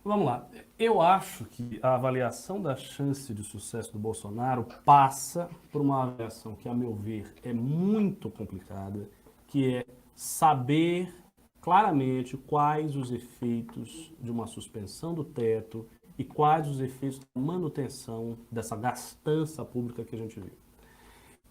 Vamos lá. Eu acho que a avaliação da chance de sucesso do Bolsonaro passa por uma avaliação que, a meu ver, é muito complicada, que é saber claramente quais os efeitos de uma suspensão do teto e quais os efeitos da manutenção dessa gastança pública que a gente viu.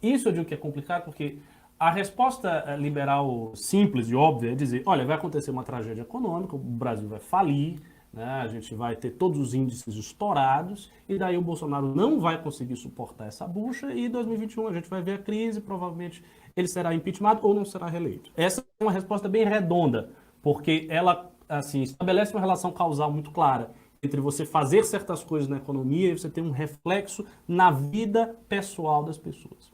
Isso eu digo que é complicado porque a resposta liberal simples e óbvia é dizer, olha, vai acontecer uma tragédia econômica, o Brasil vai falir, né, a gente vai ter todos os índices estourados e daí o Bolsonaro não vai conseguir suportar essa bucha e em 2021 a gente vai ver a crise, provavelmente ele será impeachment ou não será reeleito. Essa é uma resposta bem redonda, porque ela assim estabelece uma relação causal muito clara entre você fazer certas coisas na economia e você ter um reflexo na vida pessoal das pessoas.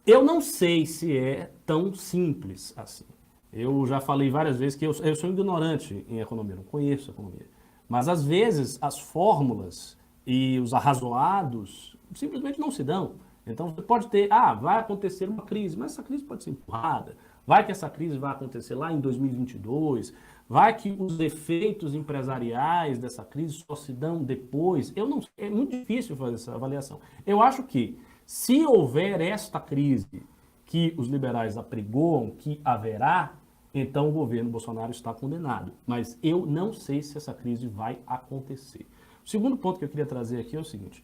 Eu não sei se é tão simples assim. Eu já falei várias vezes que eu sou ignorante em economia, não conheço economia. Mas às vezes as fórmulas e os arrazoados simplesmente não se dão. Então você pode ter, vai acontecer uma crise, mas essa crise pode ser empurrada. Vai que essa crise vai acontecer lá em 2022, vai que os efeitos empresariais dessa crise só se dão depois. Eu não, é muito difícil fazer essa avaliação. Eu acho que se houver esta crise que os liberais apregoam que haverá, então o governo Bolsonaro está condenado. Mas eu não sei se essa crise vai acontecer. O segundo ponto que eu queria trazer aqui é o seguinte: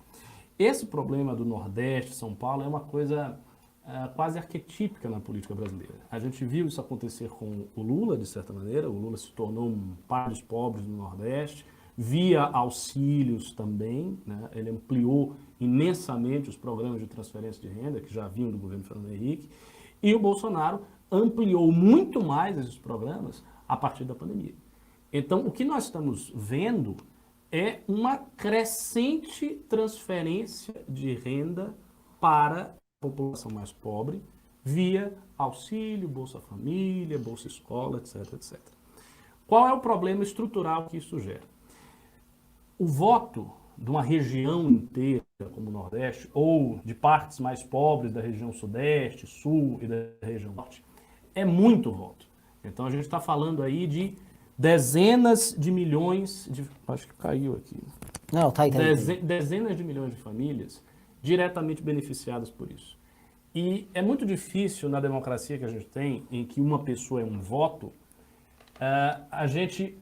esse problema do Nordeste, São Paulo, é uma coisa quase arquetípica na política brasileira. A gente viu isso acontecer com o Lula, de certa maneira. O Lula se tornou um pai dos pobres no Nordeste, via auxílios também, né? Ele ampliou imensamente os programas de transferência de renda, que já vinham do governo Fernando Henrique, e o Bolsonaro ampliou muito mais esses programas a partir da pandemia. Então, o que nós estamos vendo é uma crescente transferência de renda para a população mais pobre, via auxílio, Bolsa Família, Bolsa Escola, etc, etc. Qual é o problema estrutural que isso gera? O voto de uma região inteira, como o Nordeste, ou de partes mais pobres da região Sudeste, Sul e da região Norte, é muito voto. Então a gente está falando aí de dezenas de milhões de... Acho que caiu aqui. Não, tá aí, tá aí. Dezenas de milhões de famílias diretamente beneficiadas por isso. E é muito difícil na democracia que a gente tem, em que uma pessoa é um voto, a gente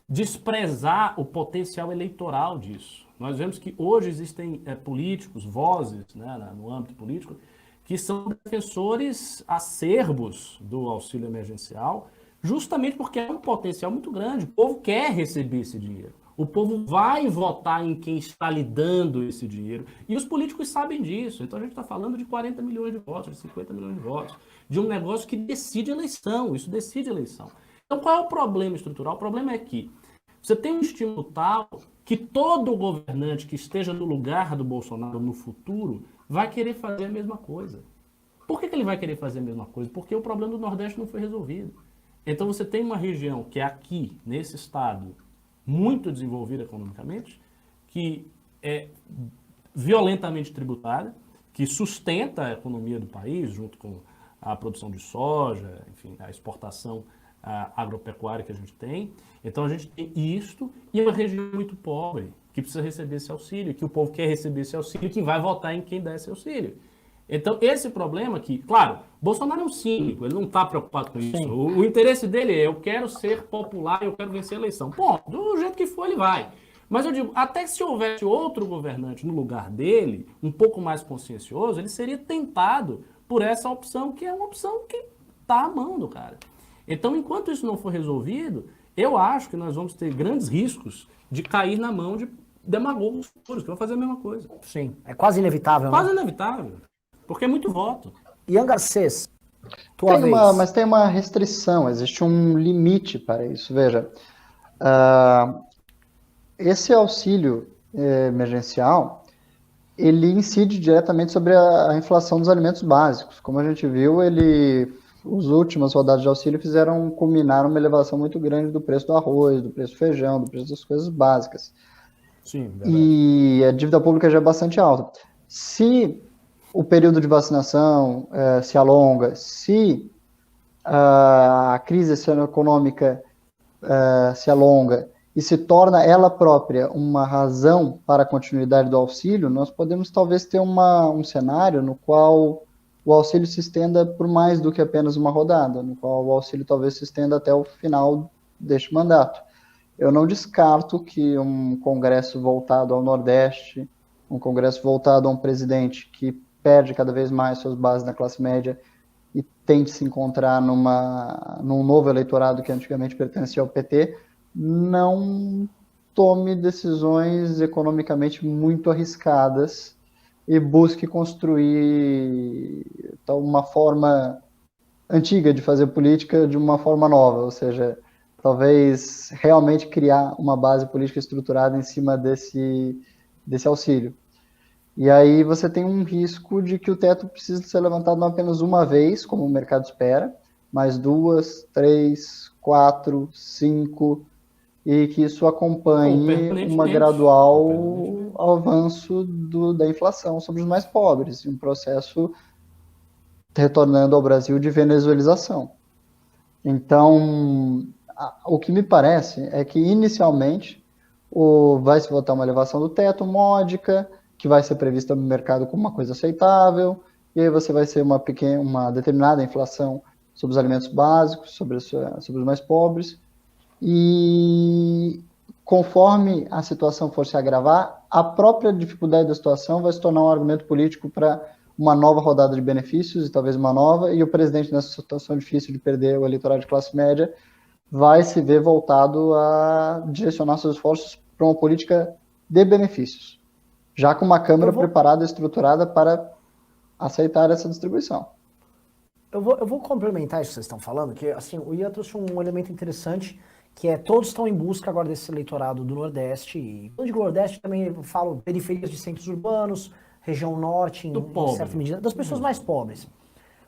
desprezar o potencial eleitoral disso. Nós vemos que hoje existem políticos, vozes, né, no âmbito político, que são defensores acerbos do auxílio emergencial, justamente porque é um potencial muito grande. O povo quer receber esse dinheiro. O povo vai votar em quem está lhe dando esse dinheiro. E os políticos sabem disso. Então a gente está falando de 40 milhões de votos, de 50 milhões de votos, de um negócio que decide eleição. Isso decide eleição. Então qual é o problema estrutural? O problema é que você tem um estímulo tal que todo governante que esteja no lugar do Bolsonaro no futuro vai querer fazer a mesma coisa. Por que ele vai querer fazer a mesma coisa? Porque o problema do Nordeste não foi resolvido. Então você tem uma região que é aqui, nesse estado, muito desenvolvida economicamente, que é violentamente tributária, que sustenta a economia do país, junto com a produção de soja, enfim, a exportação agropecuária que a gente tem. Então a gente tem isto e uma região muito pobre, que precisa receber esse auxílio, que o povo quer receber esse auxílio, que vai votar em quem dá esse auxílio. Então, esse problema aqui, claro, Bolsonaro é um cínico, ele não está preocupado com isso. O interesse dele é, eu quero ser popular, eu quero vencer a eleição. Bom, do jeito que for, ele vai. Mas eu digo, até se houvesse outro governante no lugar dele, um pouco mais consciencioso, ele seria tentado por essa opção, que é uma opção que está à mão do cara. Então, enquanto isso não for resolvido, eu acho que nós vamos ter grandes riscos de cair na mão de demagogos futuros, que vão fazer a mesma coisa. Sim, é quase inevitável, né? Quase inevitável, porque é muito voto. Ian Garcês, tua vez. Mas tem uma restrição, existe um limite para isso. Veja, esse auxílio emergencial, ele incide diretamente sobre a inflação dos alimentos básicos. Como a gente viu, as últimas rodadas de auxílio culminaram uma elevação muito grande do preço do arroz, do preço do feijão, do preço das coisas básicas. Sim, verdade. E a dívida pública já é bastante alta. Se o período de vacinação se alonga, se a crise econômica se alonga e se torna ela própria uma razão para a continuidade do auxílio, nós podemos talvez ter um cenário no qual o auxílio se estenda por mais do que apenas uma rodada, no qual o auxílio talvez se estenda até o final deste mandato. Eu não descarto que um Congresso voltado ao Nordeste, um Congresso voltado a um presidente que perde cada vez mais suas bases na classe média e tente se encontrar num novo eleitorado que antigamente pertencia ao PT, não tome decisões economicamente muito arriscadas e busque construir uma forma antiga de fazer política de uma forma nova, ou seja, talvez realmente criar uma base política estruturada em cima desse auxílio. E aí você tem um risco de que o teto precisa ser levantado não apenas uma vez, como o mercado espera, mas 2, 3, 4, 5, e que isso acompanhe uma gradual avanço da inflação sobre os mais pobres, um processo retornando ao Brasil de venezuelização. Então, o que me parece é que, inicialmente, vai se votar uma elevação do teto módica, que vai ser prevista no mercado como uma coisa aceitável, e aí você vai ser uma determinada inflação sobre os alimentos básicos, sobre os mais pobres, e conforme a situação for se agravar, a própria dificuldade da situação vai se tornar um argumento político para uma nova rodada de benefícios, e talvez uma nova, e o presidente, nessa situação difícil de perder o eleitorado de classe média, vai se ver voltado a direcionar seus esforços para uma política de benefícios, já com uma Câmara preparada e estruturada para aceitar essa distribuição. Eu vou complementar isso que vocês estão falando, que assim, o Ian trouxe um elemento interessante, que é todos estão em busca agora desse eleitorado do Nordeste, e quando digo Nordeste também eu falo periferias de centros urbanos, região norte, em certa medida, das pessoas mais pobres.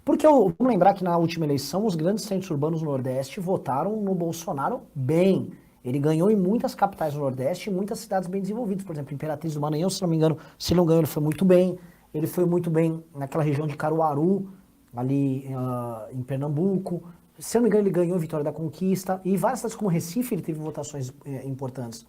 Porque vamos lembrar que na última eleição os grandes centros urbanos do Nordeste votaram no Bolsonaro bem. Ele ganhou em muitas capitais do Nordeste e muitas cidades bem desenvolvidas. Por exemplo, Imperatriz do Maranhão, se não me engano, se ele não ganhou, ele foi muito bem. Ele foi muito bem naquela região de Caruaru, ali em Pernambuco. Se eu não me engano, ele ganhou em Vitória da Conquista. E várias cidades como Recife, ele teve votações importantes.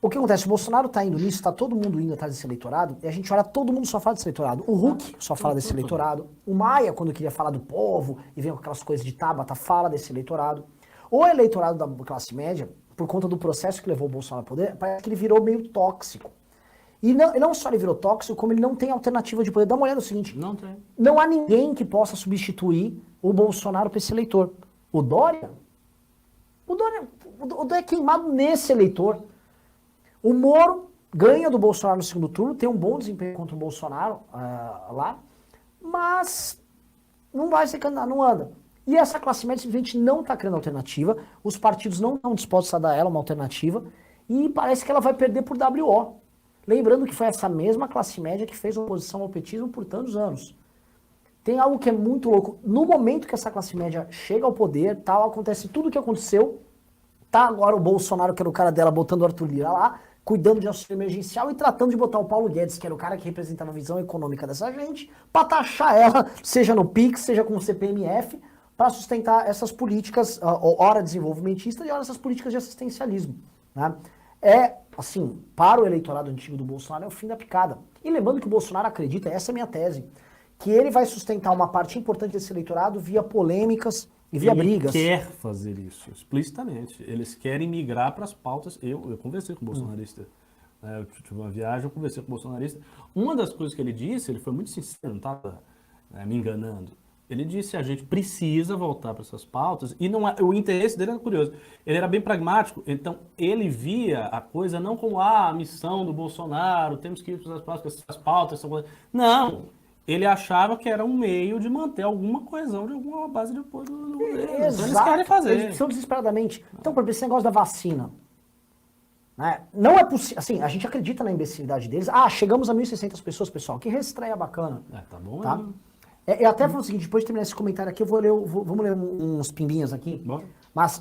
O que acontece? O Bolsonaro está indo nisso, está todo mundo indo atrás desse eleitorado, e a gente olha, todo mundo só fala desse eleitorado. O Huck só fala desse eleitorado. O Maia, quando queria falar do povo, e vem com aquelas coisas de Tabata, fala desse eleitorado. O eleitorado da classe média, por conta do processo que levou o Bolsonaro ao poder, parece que ele virou meio tóxico. E não só ele virou tóxico, como ele não tem alternativa de poder. Dá uma olhada no seguinte, não há ninguém que possa substituir o Bolsonaro para esse eleitor. O Dória é queimado nesse eleitor. O Moro ganha do Bolsonaro no segundo turno, tem um bom desempenho contra o Bolsonaro lá, mas não vai ser candidato, não anda. E essa classe média simplesmente não está criando alternativa, os partidos não estão dispostos a dar a ela uma alternativa, e parece que ela vai perder por WO. Lembrando que foi essa mesma classe média que fez oposição ao petismo por tantos anos. Tem algo que é muito louco. No momento que essa classe média chega ao poder, tal, acontece tudo o que aconteceu, tá agora o Bolsonaro, que era o cara dela, botando o Arthur Lira lá, cuidando de auxílio emergencial e tratando de botar o Paulo Guedes, que era o cara que representava a visão econômica dessa gente, para taxar ela, seja no PIX, seja com o CPMF, para sustentar essas políticas, ora desenvolvimentistas e ora essas políticas de assistencialismo. Né? Assim, para o eleitorado antigo do Bolsonaro é o fim da picada. E lembrando que o Bolsonaro acredita, essa é a minha tese, que ele vai sustentar uma parte importante desse eleitorado via polêmicas e via brigas. Ele quer fazer isso, explicitamente. Eles querem migrar para as pautas. Eu conversei com o bolsonarista. Eu tive uma viagem, eu conversei com o bolsonarista. Uma das coisas que ele disse, ele foi muito sincero, não estava me enganando. Ele disse a gente precisa voltar para essas pautas. E não o interesse dele era curioso. Ele era bem pragmático, então ele via a coisa não como a missão do Bolsonaro, temos que ir para essas pautas, essa coisa. Não! Ele achava que era um meio de manter alguma coesão de alguma base de apoio do governo. Então eles querem fazer. Eles precisam desesperadamente. Então, por exemplo, esse negócio da vacina. Né? Não é possível. Assim, a gente acredita na imbecilidade deles. Chegamos a 1.600 pessoas, pessoal. Que reestreia bacana. Tá bom, tá? Eu até falo o seguinte, depois de terminar esse comentário aqui, vamos ler uns pimbinhas aqui. Bom. Mas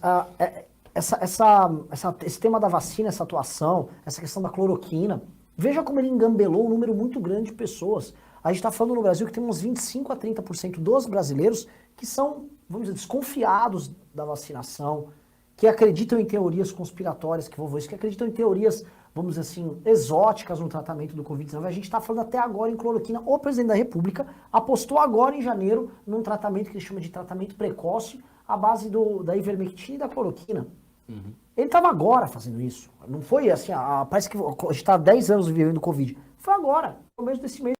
esse tema da vacina, essa atuação, essa questão da cloroquina, veja como ele engambelou um número muito grande de pessoas. A gente está falando no Brasil que tem uns 25 a 30% dos brasileiros que são, vamos dizer, desconfiados da vacinação, que acreditam em teorias conspiratórias que vão isso, que acreditam em teorias, vamos dizer assim, exóticas no tratamento do Covid-19. A gente está falando até agora em cloroquina. O presidente da República apostou agora em janeiro num tratamento que ele chama de tratamento precoce à base da ivermectina e da cloroquina. Ele estava agora fazendo isso. Não foi assim, parece que a gente está há 10 anos vivendo Covid. Foi agora, no começo desse mês.